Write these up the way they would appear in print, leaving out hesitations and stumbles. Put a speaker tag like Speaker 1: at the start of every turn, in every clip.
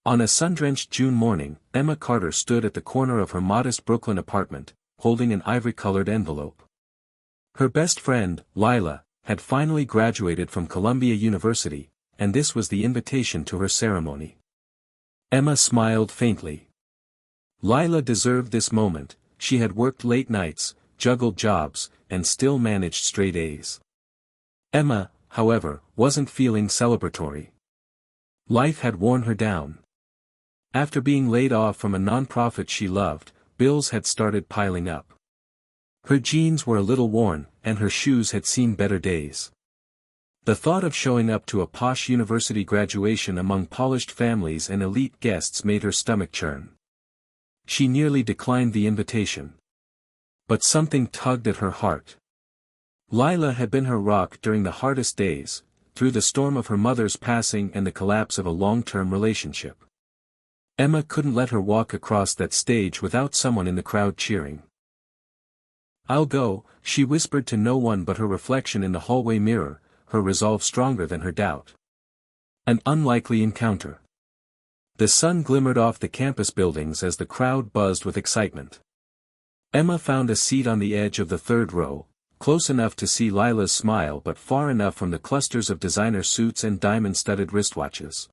Speaker 1: On a sun-drenched June morning, Emma Carter stood at the corner of her modest Brooklyn apartment, holding an ivory-colored envelope. Her best friend, Lila, had finally graduated from Columbia University, and this was the invitation to her ceremony. Emma smiled faintly. Lila deserved this moment. She had worked late nights, juggled jobs, and still managed straight A's. Emma, however, wasn't feeling celebratory. Life had worn her down. After being laid off from a nonprofit she loved, bills had started piling up. Her jeans were a little worn, and her shoes had seen better days. The thought of showing up to a posh university graduation among polished families and elite guests made her stomach churn. She nearly declined the invitation. But something tugged at her heart. Lila had been her rock during the hardest days, through the storm of her mother's passing and the collapse of a long-term relationship. Emma couldn't let her walk across that stage without someone in the crowd cheering. "I'll go," she whispered to no one but her reflection in the hallway mirror, her resolve stronger than her doubt. An unlikely encounter. The sun glimmered off the campus buildings as the crowd buzzed with excitement. Emma found a seat on the edge of the third row, close enough to see Lila's smile but far enough from the clusters of designer suits and diamond-studded wristwatches.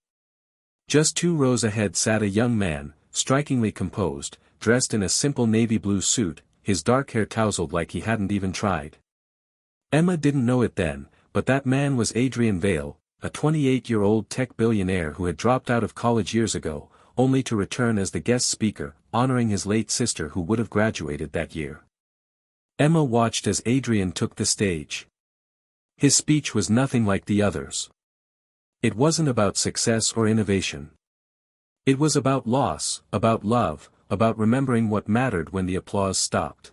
Speaker 1: Just 2 rows ahead sat a young man, strikingly composed, dressed in a simple navy blue suit, his dark hair tousled like he hadn't even tried. Emma didn't know it then, but that man was Adrian Vale, a 28-year-old tech billionaire who had dropped out of college years ago, only to return as the guest speaker, honoring his late sister who would have graduated that year. Emma watched as Adrian took the stage. His speech was nothing like the others. It wasn't about success or innovation. It was about loss, about love, about remembering what mattered when the applause stopped.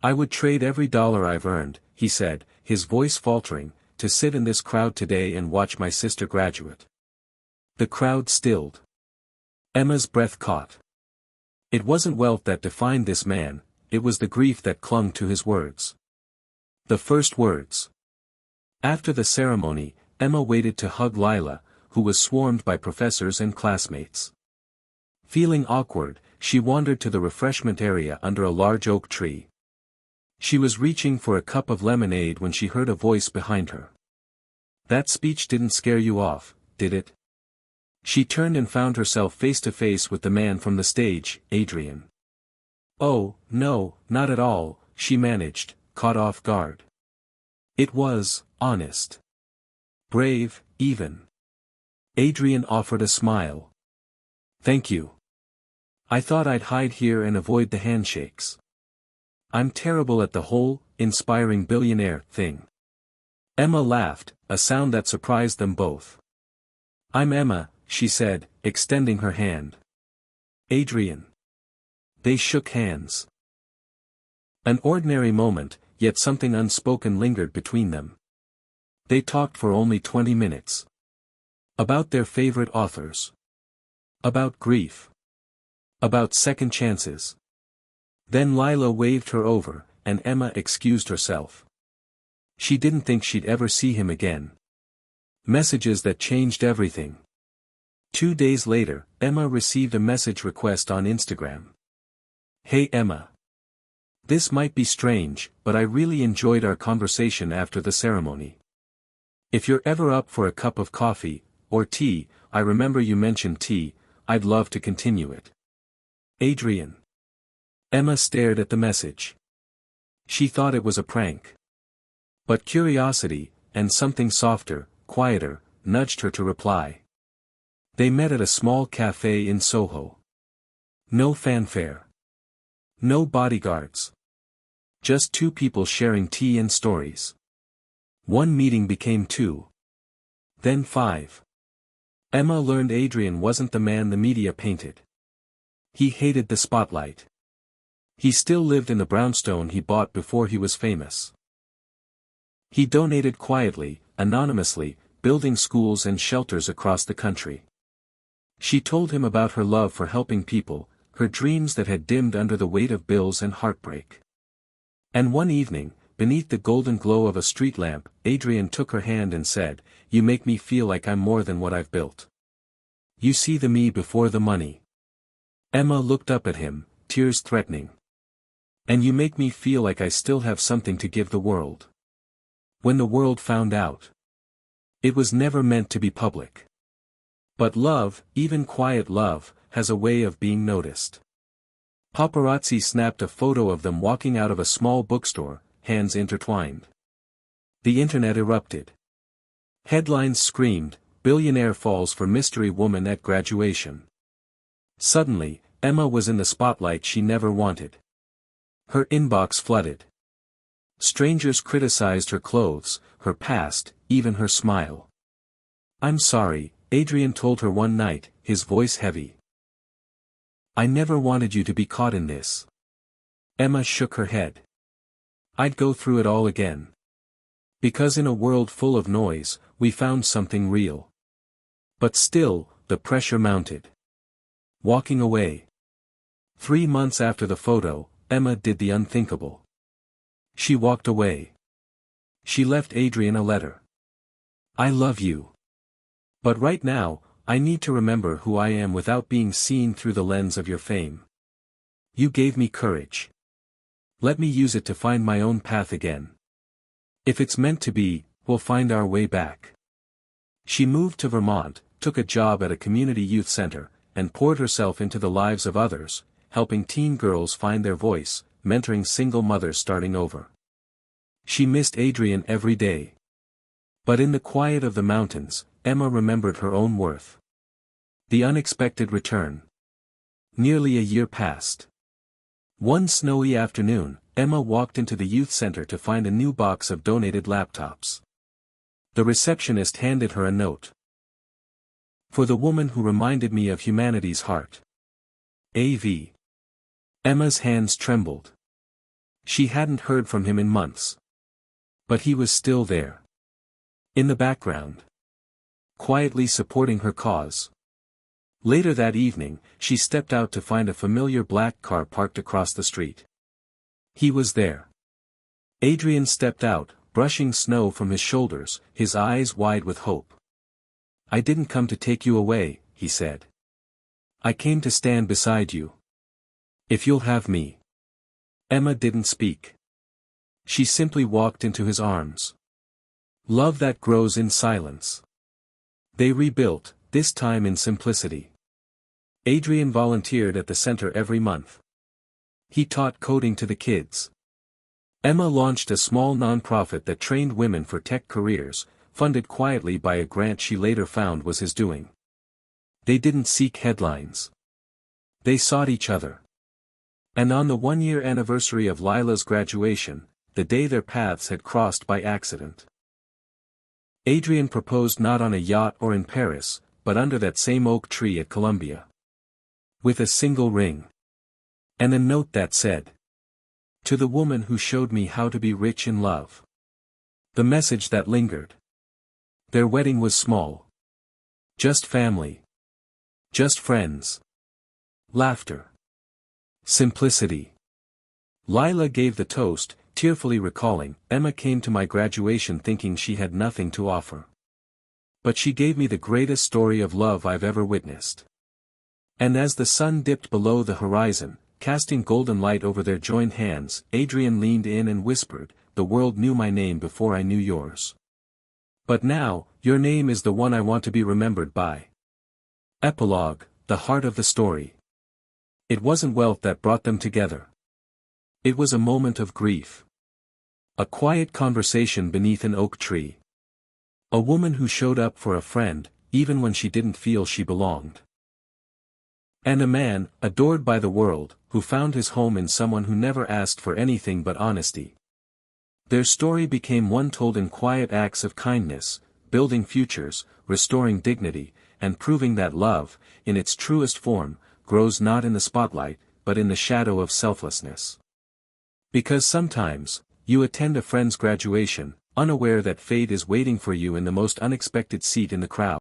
Speaker 1: "I would trade every dollar I've earned," he said, his voice faltering, "to sit in this crowd today and watch my sister graduate." The crowd stilled. Emma's breath caught. It wasn't wealth that defined this man, it was the grief that clung to his words. The first words. After the ceremony, Emma waited to hug Lila, who was swarmed by professors and classmates. Feeling awkward, she wandered to the refreshment area under a large oak tree. She was reaching for a cup of lemonade when she heard a voice behind her. "That speech didn't scare you off, did it?" She turned and found herself face to face with the man from the stage, Adrian. "Oh, no, not at all," she managed, caught off guard. It was, honest. Brave, even. Adrian offered a smile. "Thank you. I thought I'd hide here and avoid the handshakes. I'm terrible at the whole, inspiring billionaire thing." Emma laughed, a sound that surprised them both. "I'm Emma," she said, extending her hand. "Adrian." They shook hands. An ordinary moment, yet something unspoken lingered between them. They talked for only 20 minutes. About their favorite authors. About grief. About second chances. Then Lila waved her over, and Emma excused herself. She didn't think she'd ever see him again. Messages that changed everything. 2 days later, Emma received a message request on Instagram. "Hey Emma. This might be strange, but I really enjoyed our conversation after the ceremony. If you're ever up for a cup of coffee, or tea, I remember you mentioned tea, I'd love to continue it. Adrian." Emma stared at the message. She thought it was a prank. But curiosity, and something softer, quieter, nudged her to reply. They met at a small cafe in Soho. No fanfare. No bodyguards. Just 2 people sharing tea and stories. 1 meeting became 2. Then 5. Emma learned Adrian wasn't the man the media painted. He hated the spotlight. He still lived in the brownstone he bought before he was famous. He donated quietly, anonymously, building schools and shelters across the country. She told him about her love for helping people, her dreams that had dimmed under the weight of bills and heartbreak. And one evening, beneath the golden glow of a street lamp, Adrian took her hand and said, "You make me feel like I'm more than what I've built." You see the me before the money. Emma looked up at him, tears threatening. And you make me feel like I still have something to give the world. When the world found out. It was never meant to be public. But love, even quiet love, has a way of being noticed. Paparazzi snapped a photo of them walking out of a small bookstore, hands intertwined. The internet erupted. Headlines screamed, "Billionaire falls for mystery woman at graduation." Suddenly, Emma was in the spotlight she never wanted. Her inbox flooded. Strangers criticized her clothes, her past, even her smile. "I'm sorry," Adrian told her one night, his voice heavy. "I never wanted you to be caught in this." Emma shook her head. "I'd go through it all again. Because in a world full of noise, we found something real." But still, the pressure mounted. Walking away. 3 months after the photo, Emma did the unthinkable. She walked away. She left Adrian a letter. "I love you. But right now, I need to remember who I am without being seen through the lens of your fame. You gave me courage. Let me use it to find my own path again. If it's meant to be, we'll find our way back." She moved to Vermont, took a job at a community youth center, and poured herself into the lives of others, helping teen girls find their voice, mentoring single mothers starting over. She missed Adrian every day. But in the quiet of the mountains, Emma remembered her own worth. The unexpected return. Nearly a year passed. One snowy afternoon, Emma walked into the youth center to find a new box of donated laptops. The receptionist handed her a note. "For the woman who reminded me of humanity's heart. A.V." Emma's hands trembled. She hadn't heard from him in months. But he was still there. In the background. Quietly supporting her cause. Later that evening, she stepped out to find a familiar black car parked across the street. He was there. Adrian stepped out, brushing snow from his shoulders, his eyes wide with hope. "I didn't come to take you away," he said. "I came to stand beside you. If you'll have me." Emma didn't speak. She simply walked into his arms. Love that grows in silence. They rebuilt, this time in simplicity. Adrian volunteered at the center every month. He taught coding to the kids. Emma launched a small nonprofit that trained women for tech careers, funded quietly by a grant she later found was his doing. They didn't seek headlines. They sought each other. And on the 1-year anniversary of Lila's graduation, the day their paths had crossed by accident. Adrian proposed not on a yacht or in Paris, but under that same oak tree at Columbia. With a single ring. And a note that said, "To the woman who showed me how to be rich in love." The message that lingered. Their wedding was small. Just family. Just friends. Laughter. Simplicity. Lila gave the toast, tearfully recalling, "Emma came to my graduation thinking she had nothing to offer. But she gave me the greatest story of love I've ever witnessed." And as the sun dipped below the horizon, casting golden light over their joined hands, Adrian leaned in and whispered, "The world knew my name before I knew yours. But now, your name is the one I want to be remembered by." Epilogue, the heart of the story. It wasn't wealth that brought them together. It was a moment of grief. A quiet conversation beneath an oak tree. A woman who showed up for a friend, even when she didn't feel she belonged. And a man, adored by the world, who found his home in someone who never asked for anything but honesty. Their story became one told in quiet acts of kindness, building futures, restoring dignity, and proving that love, in its truest form, grows not in the spotlight, but in the shadow of selflessness. Because sometimes, you attend a friend's graduation, unaware that fate is waiting for you in the most unexpected seat in the crowd.